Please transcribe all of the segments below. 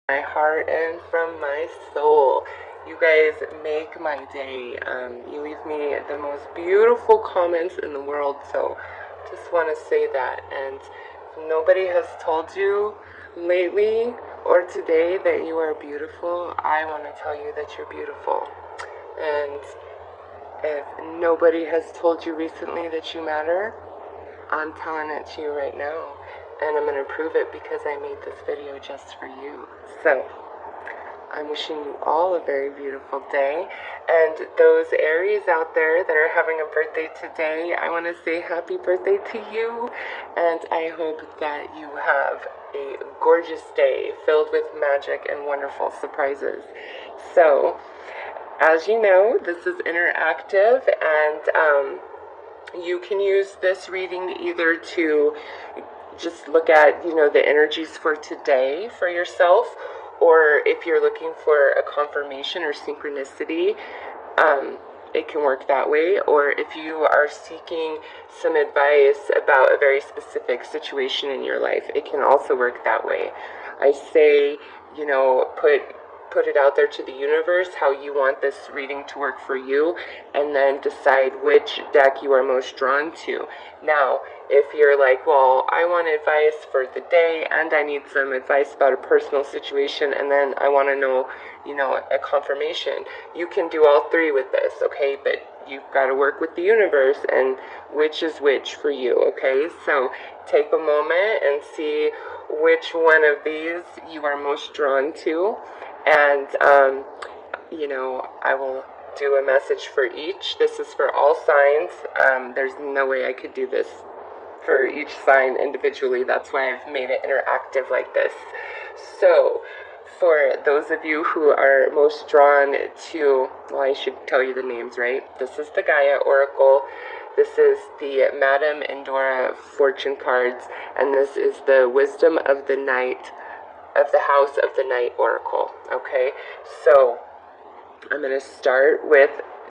My heart and from my soul. You guys make my day. You leave me the most beautiful comments in the world, so just want to say that. And if nobody has told you lately or today that you are beautiful, I want to tell you that you're beautiful. And if nobody has told you recently that you matter, I'm telling it to you right now. And I'm going to prove it because I made this video just for you. So, I'm wishing you all a very beautiful day. And those Aries out there that are having a birthday today, I want to say happy birthday to you. And I hope that you have a gorgeous day filled with magic and wonderful surprises. So, as you know, this is interactive, and you can use this reading either to just look at, the energies for today for yourself, or if you're looking for a confirmation or synchronicity, it can work that way. Or if you are seeking some advice about a very specific situation in your life, it can also work that way. I say, put it out there to the universe how you want this reading to work for you, and then decide which deck you are most drawn to. Now, if you're like, well, I want advice for the day and I need some advice about a personal situation, and then I want to know, a confirmation, you can do all three with this, okay? But you've got to work with the universe and which is which for you, okay? So take a moment and see which one of these you are most drawn to, and I will do a message for each. This is for all signs. There's no way I could do this for each sign individually. That's why I've made it interactive like this. So, for those of you who are most drawn to, well, I should tell you the names, right? This is the Gaia Oracle. This is the Madame Endora Fortune cards, and this is the Wisdom of the Night of the House of the Night Oracle. Okay, so I'm going to start with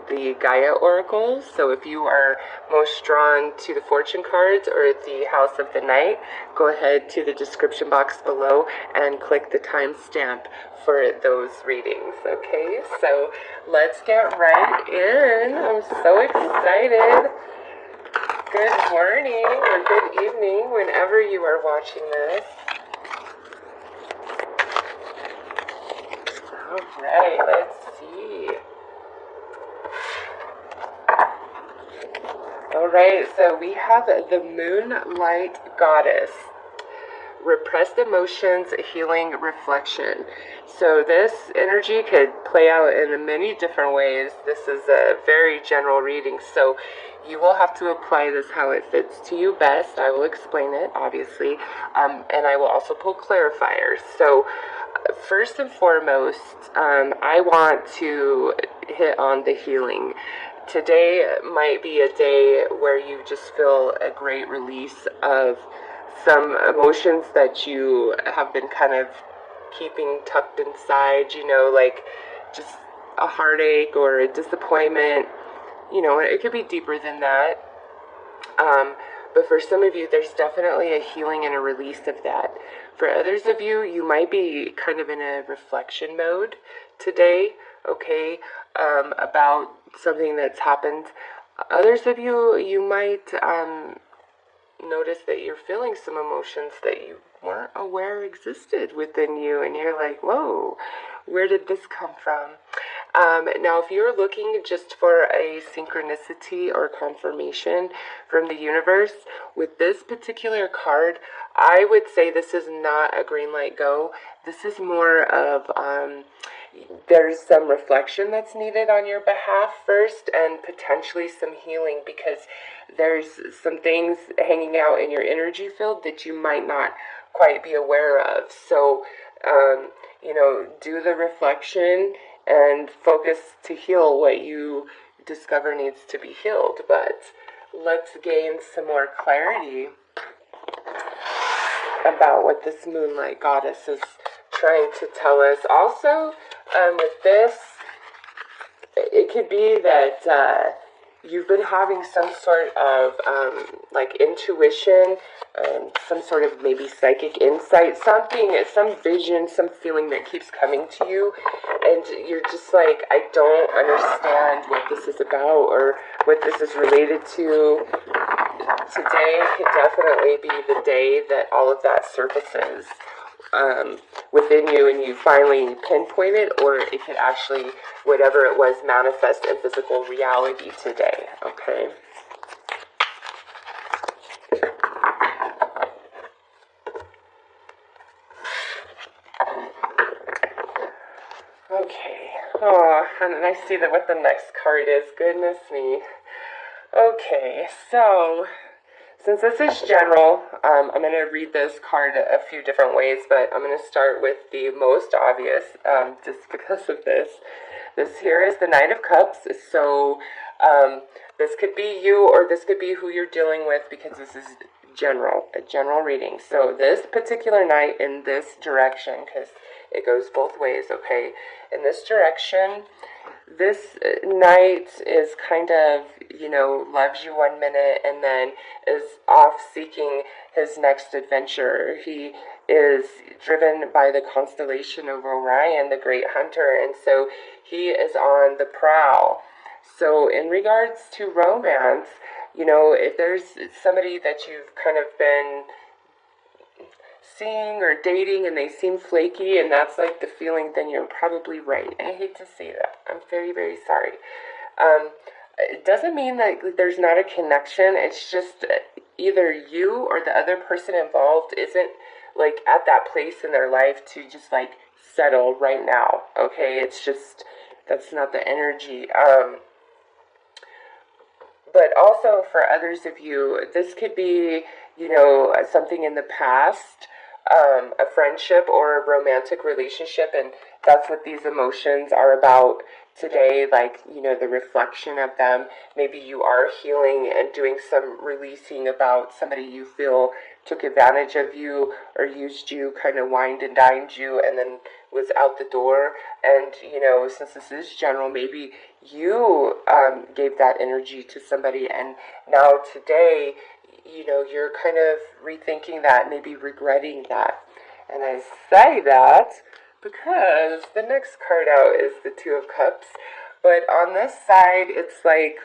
the Gaia Oracle. So if you are most drawn to the fortune cards or the House of the Night, go ahead to the description box below and click the timestamp for those readings. Okay, so let's get right in. I'm so excited. Good morning or good evening whenever you are watching this. Alright, let's see. Alright, so we have the Moonlight Goddess. Repressed emotions, healing, reflection. So this energy could play out in many different ways. This is a very general reading, so you will have to apply this how it fits to you best. I will explain it, obviously, and I will also pull clarifiers. So first and foremost, I want to hit on the healing. Today might be a day where you just feel a great release of some emotions that you have been kind of keeping tucked inside, like just a heartache or a disappointment. It could be deeper than that. But for some of you, there's definitely a healing and a release of that. For others of you, you might be kind of in a reflection mode today, okay, about something that's happened. Others of you, you might notice that you're feeling some emotions that you weren't aware existed within you, and you're like, whoa, where did this come from? Now, if you're looking just for a synchronicity or confirmation from the universe with this particular card, I would say this is not a green light go. This is more of there's some reflection that's needed on your behalf first, and potentially some healing, because there's some things hanging out in your energy field that you might not quite be aware of. So, do the reflection and focus to heal what you discover needs to be healed. But let's gain some more clarity about what this Moonlight Goddess is trying to tell us. Also, with this, it could be that you've been having some sort of like intuition, some sort of maybe psychic insight, something, some vision, some feeling that keeps coming to you, and you're just like, I don't understand what this is about or what this is related to. Today could definitely be the day that all of that surfaces within you and you finally pinpoint it, or it could actually, whatever it was, manifest in physical reality today, okay? Okay, oh, and I see that what the next card is, goodness me. Okay, so since this is general, I'm going to read this card a few different ways, but I'm going to start with the most obvious, just because of this. This here is the Knight of Cups, so this could be you or this could be who you're dealing with, because this is general, a general reading. So this particular knight in this direction, because it goes both ways, okay? In this direction, this knight is kind of, loves you one minute and then is off seeking his next adventure. He is driven by the constellation of Orion, the great hunter, and so he is on the prowl. So in regards to romance, if there's somebody that you've kind of been seeing or dating and they seem flaky and that's like the feeling, then you're probably right. I hate to say that. I'm very, very sorry. It doesn't mean that there's not a connection. It's just either you or the other person involved isn't like at that place in their life to just like settle right now. Okay, it's just, that's not the energy. But also for others of you, this could be, something in the past, a friendship or a romantic relationship, and that's what these emotions are about today, like, the reflection of them. Maybe you are healing and doing some releasing about somebody you feel took advantage of you or used you, kind of wined and dined you, and then was out the door. And, since this is general, maybe you gave that energy to somebody, and now today, you're kind of rethinking that, maybe regretting that. And I say that because the next card out is the Two of Cups. But on this side, it's like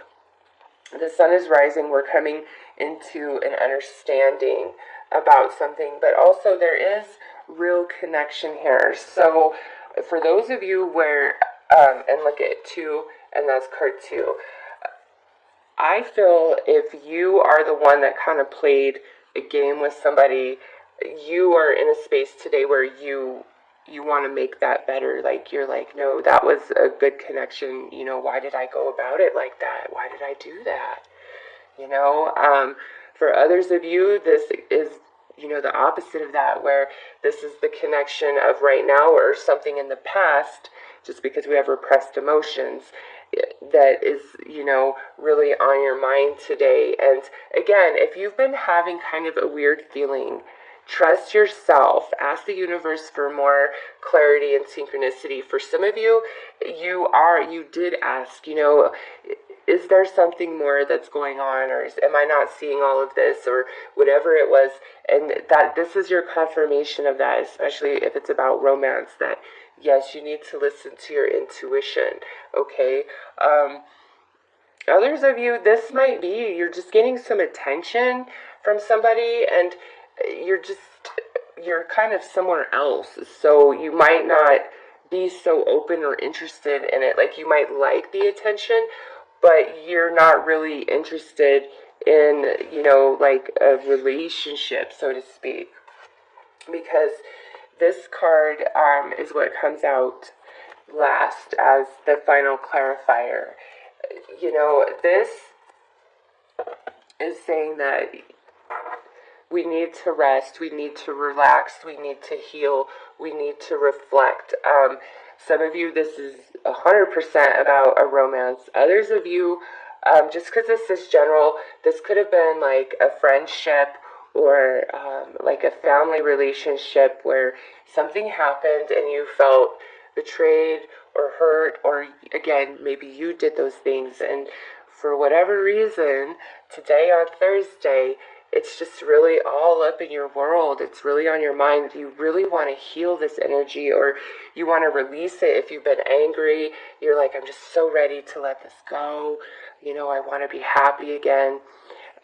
the sun is rising. We're coming into an understanding about something. But also there is real connection here. So for those of you where, and look at 2, and that's card 2. I feel if you are the one that kind of played a game with somebody, you are in a space today where you want to make that better. Like, you're like, no, that was a good connection. Why did I go about it like that? Why did I do that? For others of you, this is, the opposite of that, where this is the connection of right now or something in the past, just because we have repressed emotions that is, really on your mind today. And again, if you've been having kind of a weird feeling, trust yourself. Ask the universe for more clarity and synchronicity. For some of you, you did ask, is there something more that's going on, or am I not seeing all of this, or whatever it was? And that this is your confirmation of that, especially if it's about romance, that yes, you need to listen to your intuition, okay? Others of you, this might be, you're just getting some attention from somebody, and you're kind of somewhere else, so you might not be so open or interested in it. Like, you might like the attention, but you're not really interested in, like a relationship, so to speak, because this card is what comes out last as the final clarifier. This is saying that we need to rest, we need to relax, we need to heal, we need to reflect. Some of you, this is 100% about a romance. Others of you, just because this is general, this could have been like a friendship or like a family relationship where something happened and you felt betrayed or hurt, or again, maybe you did those things. And for whatever reason, today on Thursday, it's just really all up in your world. It's really on your mind. You really want to heal this energy, or you want to release it. If you've been angry, you're like, I'm just so ready to let this go. I want to be happy again.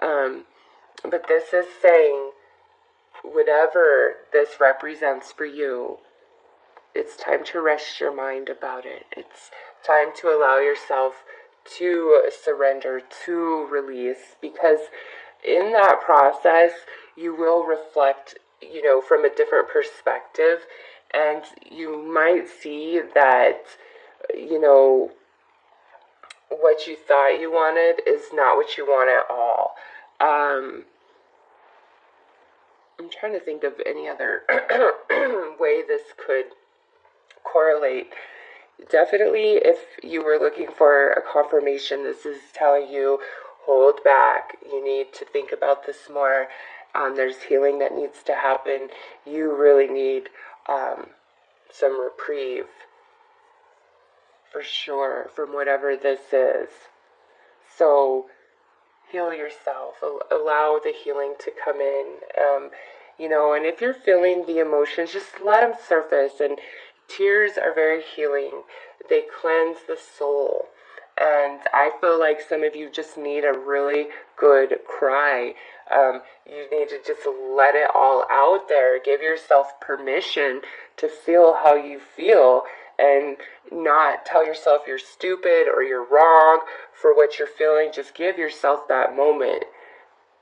But this is saying, whatever this represents for you, it's time to rest your mind about it. It's time to allow yourself to surrender, to release, because in that process, you will reflect, from a different perspective, and you might see that, what you thought you wanted is not what you want at all. I'm trying to think of any other way this could correlate. Definitely, if you were looking for a confirmation, this is telling you, hold back. You need to think about this more. There's healing that needs to happen. You really need some reprieve, for sure, from whatever this is. So heal yourself. Allow the healing to come in. And if you're feeling the emotions, just let them surface. And tears are very healing. They cleanse the soul. And I feel like some of you just need a really good cry. You need to just let it all out there. Give yourself permission to feel how you feel, and not tell yourself you're stupid or you're wrong for what you're feeling. Just give yourself that moment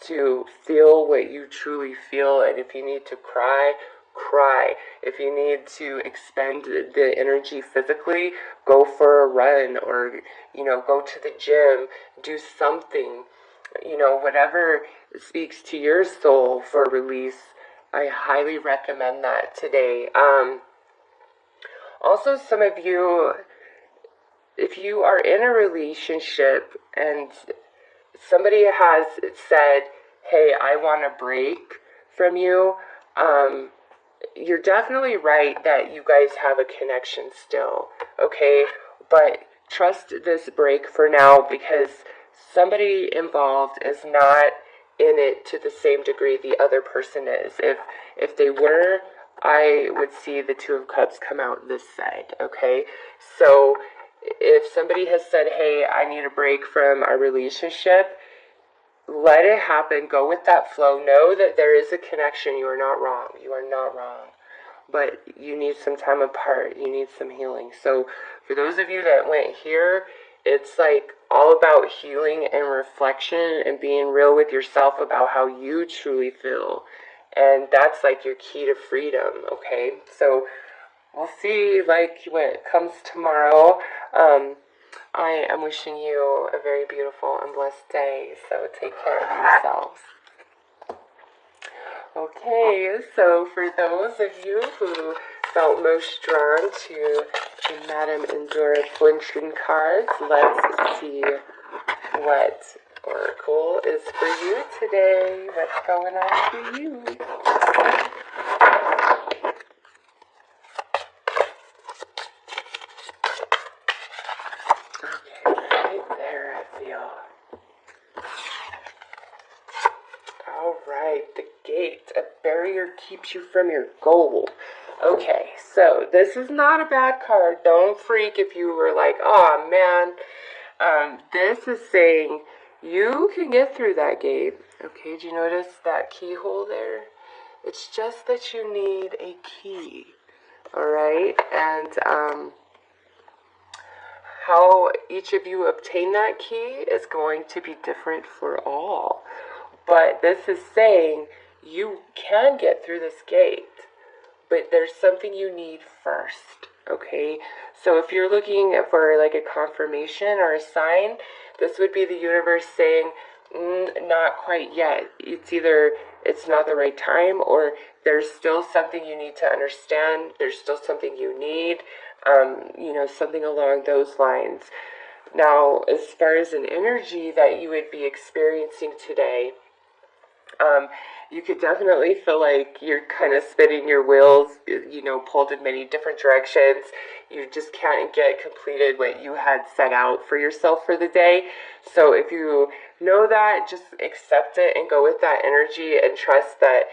to feel what you truly feel. And if you need to cry, cry. If you need to expend the energy physically, go for a run, or go to the gym, do something, whatever speaks to your soul for release. I highly recommend that today. Also, some of you, if you are in a relationship and somebody has said, hey, I want a break from you, you're definitely right that you guys have a connection still, okay? But trust this break for now, because somebody involved is not in it to the same degree the other person is. If they were, I would see the Two of Cups come out this side, okay? So if somebody has said, hey, I need a break from our relationship, let it happen. Go with that flow. Know that there is a connection. You are not wrong. You are not wrong. But you need some time apart. You need some healing. So for those of you that went here, it's like all about healing and reflection and being real with yourself about how you truly feel. And that's like your key to freedom, okay? So we'll see what comes tomorrow. I am wishing you a very beautiful and blessed day, so take care of yourselves. Okay, so for those of you who felt most drawn to the Madame Endora flinching cards, let's see what Oracle is for you today. What's going on for you? Alright, the gate. A barrier keeps you from your goal. Okay, so this is not a bad card. Don't freak if you were like, oh man. This is saying you can get through that gate. Okay, do you notice that keyhole there? It's just that you need a key. Alright, and how each of you obtain that key is going to be different for all. But this is saying you can get through this gate, but there's something you need first, okay? So if you're looking for like a confirmation or a sign, this would be the universe saying, not quite yet. It's either it's not the right time, or there's still something you need to understand. There's still something you need, something along those lines. Now, as far as an energy that you would be experiencing today, You could definitely feel like you're kind of spinning your wheels, pulled in many different directions. You just can't get completed what you had set out for yourself for the day. So if you know that, just accept it and go with that energy and trust that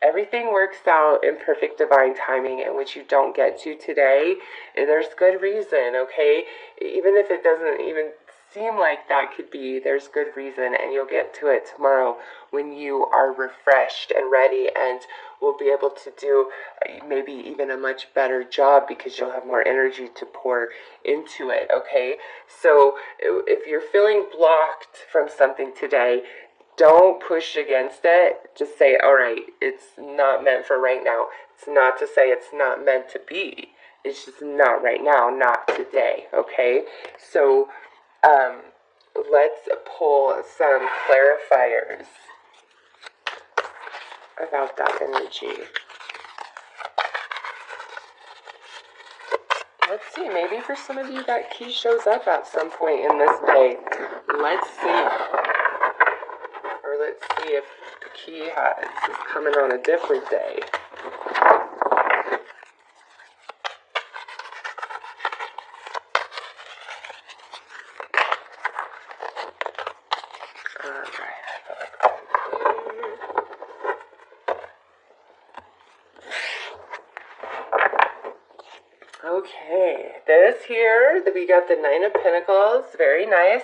everything works out in perfect divine timing, and what you don't get to today, there's good reason, okay? Even if it doesn't even seem like that could be, there's good reason, and you'll get to it tomorrow when you are refreshed and ready, and will be able to do maybe even a much better job because you'll have more energy to pour into it, okay? So if you're feeling blocked from something today, don't push against it. Just say, all right, it's not meant for right now. It's not to say it's not meant to be. It's just not right now, not today, okay? So let's pull some clarifiers about that energy. Let's see, maybe for some of you that key shows up at some point in this day. Let's see. Or let's see if the key is coming on a different day. Okay, this here, we got the Nine of Pentacles, very nice.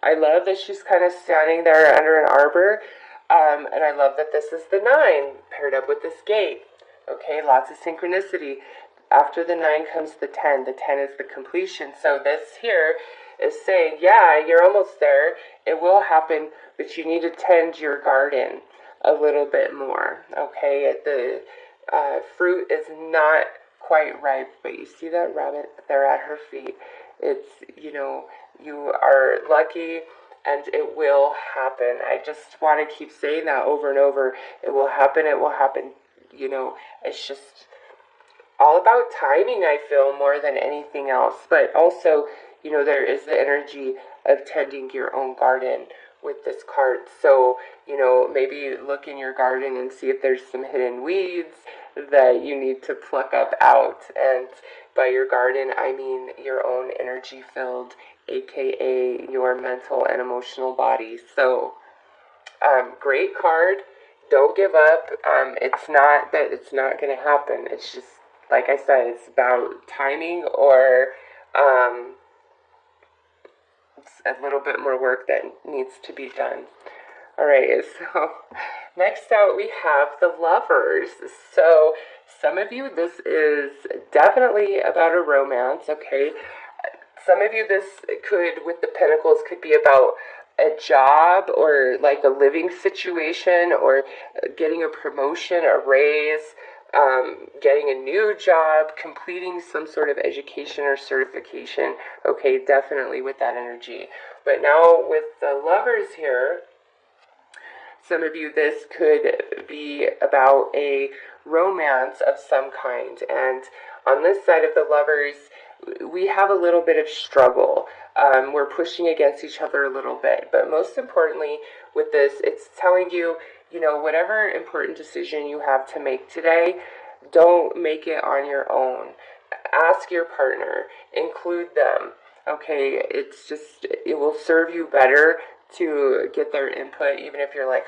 I love that she's kind of standing there under an arbor, and I love that this is the 9 paired up with this gate. Okay, lots of synchronicity. After the 9 comes the 10. The 10 is the completion. So this here is saying, yeah, you're almost there. It will happen, but you need to tend your garden a little bit more. Okay, the fruit is not quite ripe, but you see that rabbit there at her feet. It's, you are lucky, and it will happen. I just want to keep saying that over and over. It will happen, it will happen. It's just all about timing, I feel, more than anything else. But also, there is the energy of tending your own garden with this card. So, maybe look in your garden and see if there's some hidden weeds that you need to pluck up out. And by your garden, I mean your own energy filled, aka your mental and emotional body. So, great card. Don't give up. It's not that it's not going to happen. It's just, like I said, it's about timing, or it's a little bit more work that needs to be done. All right, so next out we have the Lovers. So some of you, this is definitely about a romance, okay? Some of you, this could, with the Pentacles, could be about a job, or like a living situation, or getting a promotion, a raise, getting a new job, completing some sort of education or certification. Okay, definitely with that energy. But now with the Lovers here, some of you, this could be about a romance of some kind. And on this side of the Lovers, we have a little bit of struggle. We're pushing against each other a little bit. But most importantly, with this, it's telling you, whatever important decision you have to make today, don't make it on your own. Ask your partner, include them. Okay, it will serve you better to get their input, even if you're like,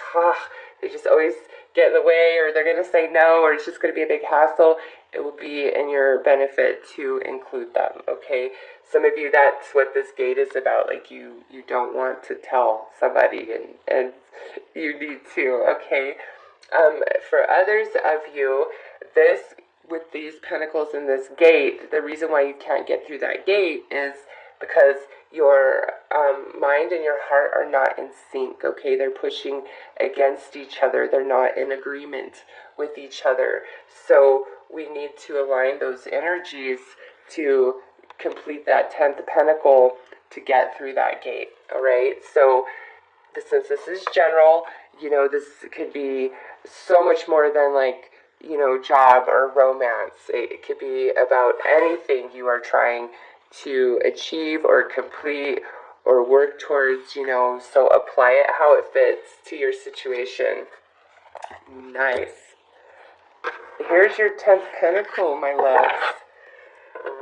they just always get in the way, or they're going to say no, or it's just going to be a big hassle. It will be in your benefit to include them, okay? Some of you, that's what this gate is about. Like, you don't want to tell somebody, and you need to, okay? For others of you, this, with these pentacles in this gate, the reason why you can't get through that gate is because your mind and your heart are not in sync, okay? They're pushing against each other. They're not in agreement with each other. So we need to align those energies to complete that 10th pentacle to get through that gate, all right? So since this is general, this could be so much more than like, job or romance. It could be about anything you are trying to achieve or complete, or work towards, so apply it how it fits to your situation. Nice. Here's your 10th pentacle, my loves.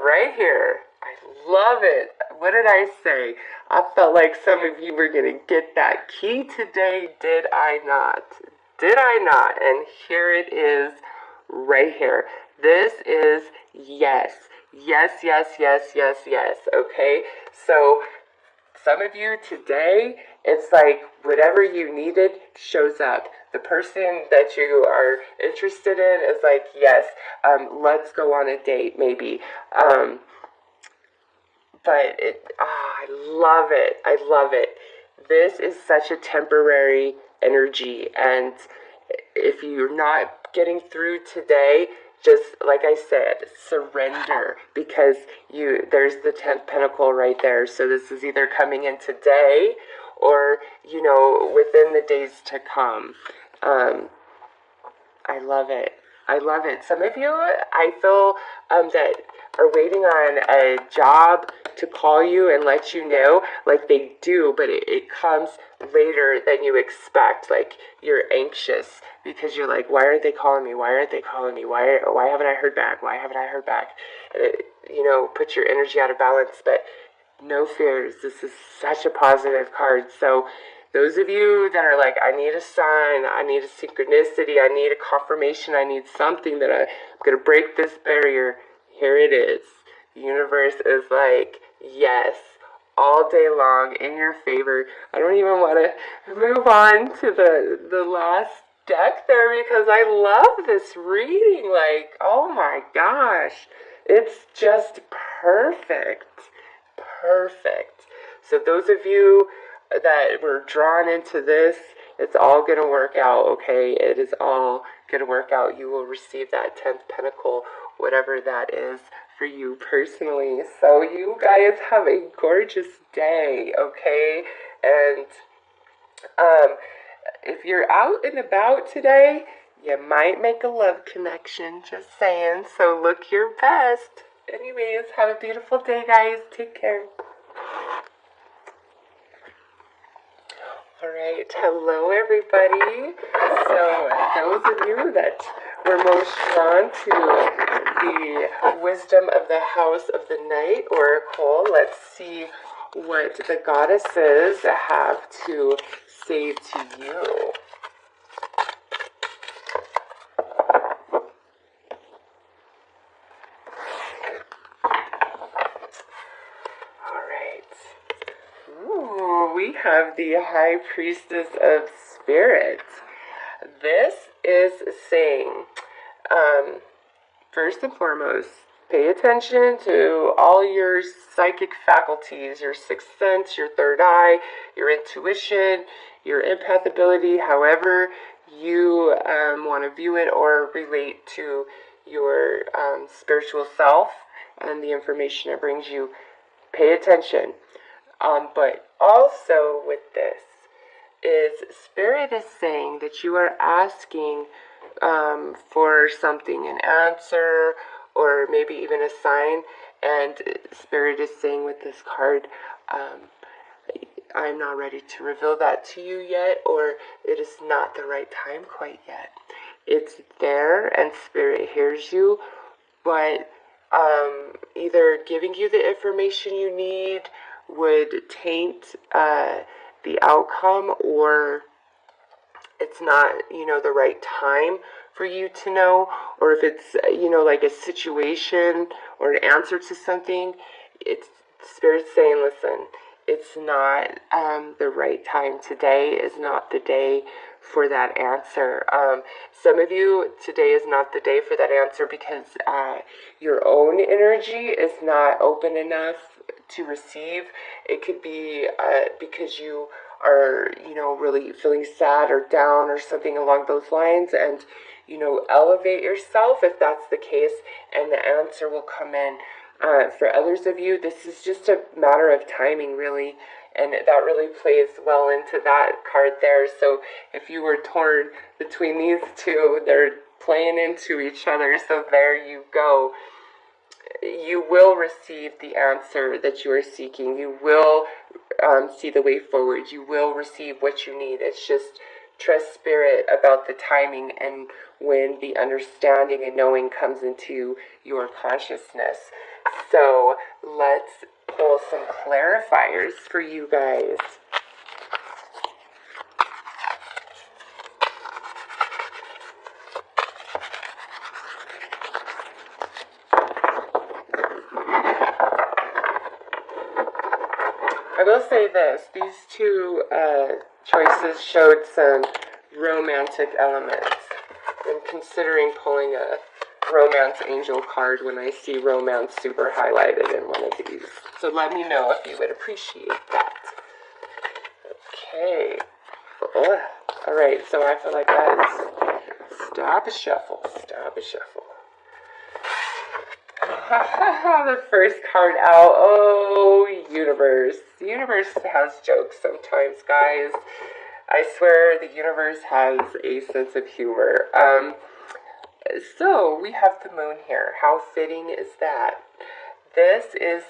Right here. I love it. What did I say? I felt like some of you were going to get that key today. Did I not? Did I not? And here it is right here. This is yes. Yes, yes, yes, yes, yes. Okay? So some of you today, it's like whatever you needed shows up. The person that you are interested in is like, yes, let's go on a date, maybe. But I love it. I love it. This is such a temporary energy, and if you're not getting through today, just like I said, surrender, because there's the 10th pentacle right there. So this is either coming in today or, within the days to come. I love it. I love it. Some of you, I feel that are waiting on a job to call you and let you know, like they do, but it comes later than you expect. Like you're anxious because you're like, why aren't they calling me? Why aren't they calling me? Why haven't I heard back? Why haven't I heard back? And it, put your energy out of balance, but no fears. This is such a positive card. So those of you that are like, I need a sign, I need a synchronicity, I need a confirmation, I need something that I'm going to break this barrier, here it is. The universe is like, yes, all day long, in your favor. I don't even want to move on to the last deck there because I love this reading. Like, oh my gosh, it's just perfect. Perfect. So those of you that were drawn into this, it's all going to work out, okay? It is all going to work out. You will receive that 10th pentacle, whatever that is for you personally. So you guys have a gorgeous day, okay? And if you're out and about today, you might make a love connection, just saying. So look your best. Anyways, have a beautiful day, guys. Take care. Alright, hello everybody. So those of you that were most drawn to the Wisdom of the House of the Night Oracle, let's see what the goddesses have to say to you. We have the High Priestess of Spirit. This is saying, first and foremost, pay attention to all your psychic faculties, your sixth sense, your third eye, your intuition, your empath ability, however you want to view it or relate to your spiritual self and the information it brings you. Pay attention. But also with this is Spirit is saying that you are asking for something, an answer, or maybe even a sign, and Spirit is saying with this card, I'm not ready to reveal that to you yet, or it is not the right time quite yet. It's there, and Spirit hears you, but either giving you the information you need would taint the outcome, or it's not, the right time for you to know, or if it's, like a situation or an answer to something, it's Spirit saying, listen, it's not the right time. Today is not the day for that answer. Some of you, today is not the day for that answer because your own energy is not open enough to receive. It could be because you are, really feeling sad or down or something along those lines, and, elevate yourself if that's the case, and the answer will come in. For others of you, this is just a matter of timing, really, and that really plays well into that card there. So if you were torn between these two, they're playing into each other, so there you go. You will receive the answer that you are seeking. You will see the way forward. You will receive what you need. It's just trust spirit about the timing and when the understanding and knowing comes into your consciousness. So let's pull some clarifiers for you guys. I will say this, these two choices showed some romantic elements. I'm considering pulling a romance angel card when I see romance super highlighted in one of these. So let me know if you would appreciate that. Okay. Oh, alright, so I feel like that is stop a shuffle. Stop a shuffle. The first card out. Oh, universe. The universe has jokes sometimes, guys. I swear the universe has a sense of humor. So we have the moon here. How fitting is that? This is,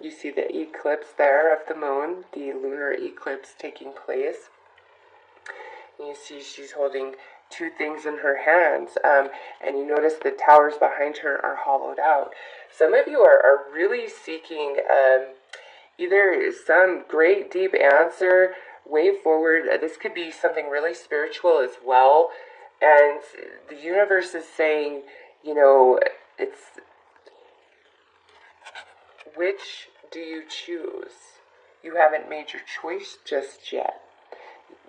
you see the eclipse there of the moon, the lunar eclipse taking place. And you see she's holding two things in her hands, and you notice the towers behind her are hollowed out. Some of you are really seeking either some great deep answer, way forward. This could be something really spiritual as well, and the universe is saying, you know, it's which do you choose? You haven't made your choice just yet.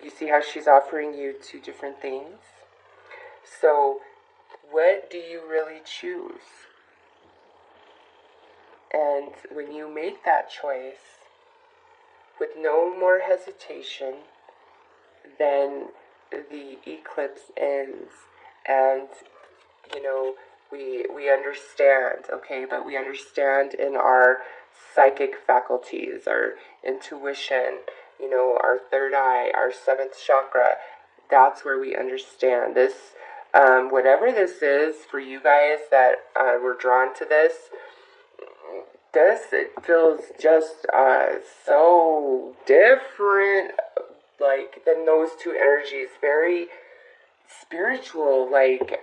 You see how she's offering you two different things? So, what do you really choose? And when you make that choice, with no more hesitation, then the eclipse ends, and, you know, we understand, okay, but we understand in our psychic faculties, our intuition, you know, our third eye, our seventh chakra. That's where we understand this. Whatever this is for you guys that were drawn to this, it feels just so different, like, than those two energies. Very spiritual, like,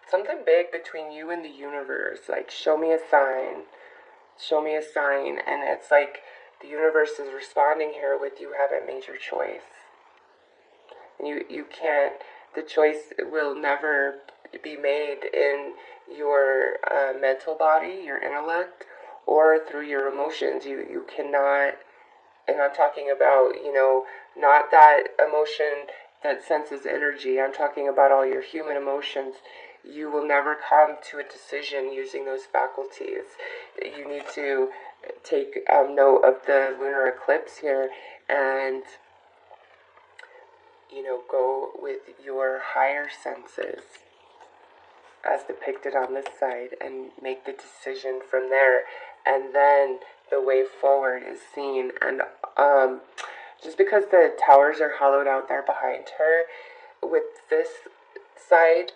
something big between you and the universe. Like, show me a sign. Show me a sign. And it's like the universe is responding here with, you haven't made your choice. And you can't, the choice will never be made in your mental body, your intellect, or through your emotions. You cannot, and I'm talking about, you know, not that emotion that senses energy. I'm talking about all your human emotions. You will never come to a decision using those faculties. You need to take note of the lunar eclipse here and, you know, go with your higher senses as depicted on this side and make the decision from there. And then the way forward is seen. And just because the towers are hollowed out there behind her, with this side,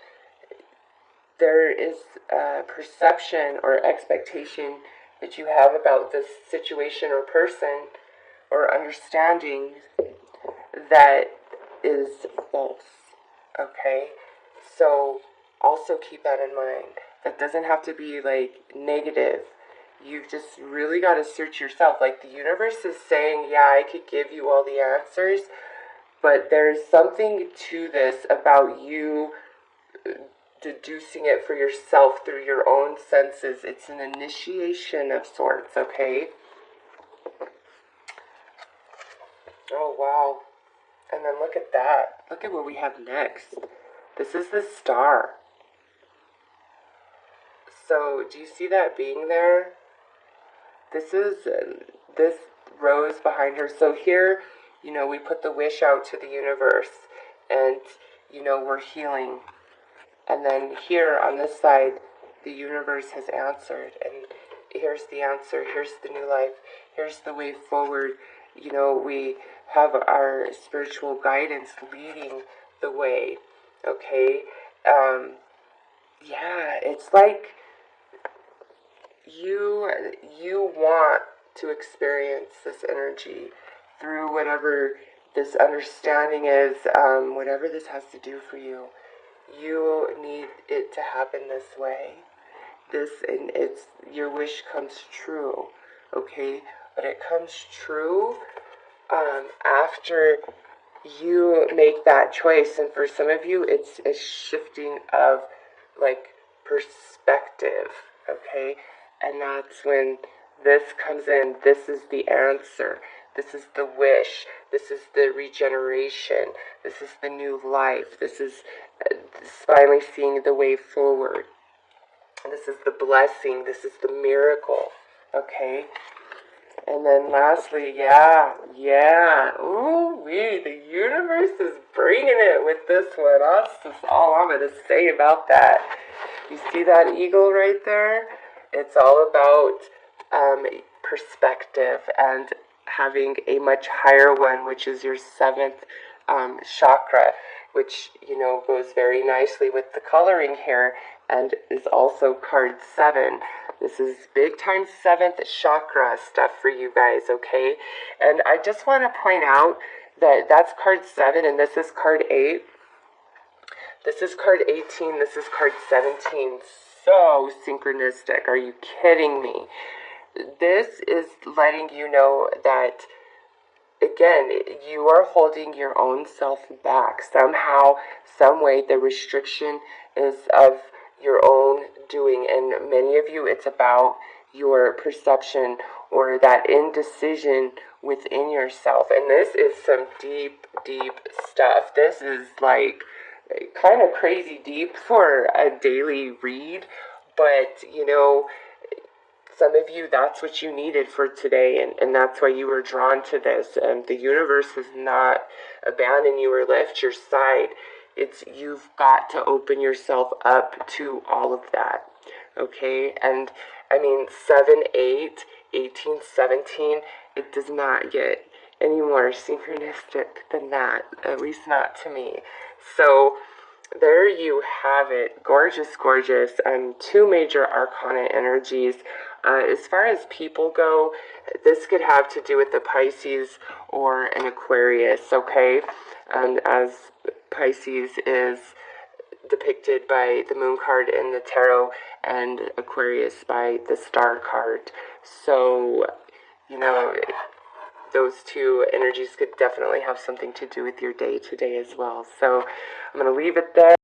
there is a perception or expectation that you have about this situation or person or understanding that is false, okay? So also keep that in mind. That doesn't have to be like negative. You've just really got to search yourself. Like, the universe is saying, yeah, I could give you all the answers, but there's something to this about you deducing it for yourself through your own senses. It's an initiation of sorts, okay? Oh, wow. And then look at that. Look at what we have next. This is the star. So, do you see that being there? This is this rose behind her. So here, you know, we put the wish out to the universe, and, you know, we're healing. And then here on this side, the universe has answered, and here's the answer, here's the new life, here's the way forward. You know, we have our spiritual guidance leading the way, okay? Yeah, it's like you want to experience this energy through whatever this understanding is, whatever this has to do for you. You need it to happen this way. And it's your wish comes true, okay? But it comes true after you make that choice. And for some of you, it's a shifting of like perspective, okay? And that's when this comes in. This is the answer. This is the wish. This is the regeneration. This is the new life. This is finally seeing the way forward. This is the blessing. This is the miracle, okay? And then lastly, yeah. Ooh, the universe is bringing it with this one. That's all I'm going to say about that. You see that eagle right there? It's all about perspective and having a much higher one, which is your seventh chakra, which, goes very nicely with the coloring here and is also card 7. This is big time 7th chakra stuff for you guys, okay? And I just want to point out that that's card 7 and this is card 8. This is card 18. This is card 17. So synchronistic. Are you kidding me? This is letting you know that, again, you are holding your own self back. Somehow, some way, the restriction is of your own doing. And many of you, it's about your perception or that indecision within yourself. And this is some deep, deep stuff. This is like kind of crazy deep for a daily read. But, some of you, that's what you needed for today, and that's why you were drawn to this. And the universe has not abandoned you or left your side. You've got to open yourself up to all of that, okay? And, 7, 8, 18, 17, it does not get any more synchronistic than that, at least not to me. So there you have it. Gorgeous, gorgeous. 2 major arcana energies. As far as people go, this could have to do with the Pisces or an Aquarius, okay? As Pisces is depicted by the moon card in the tarot and Aquarius by the star card. So, those 2 energies could definitely have something to do with your day today as well. So I'm going to leave it there.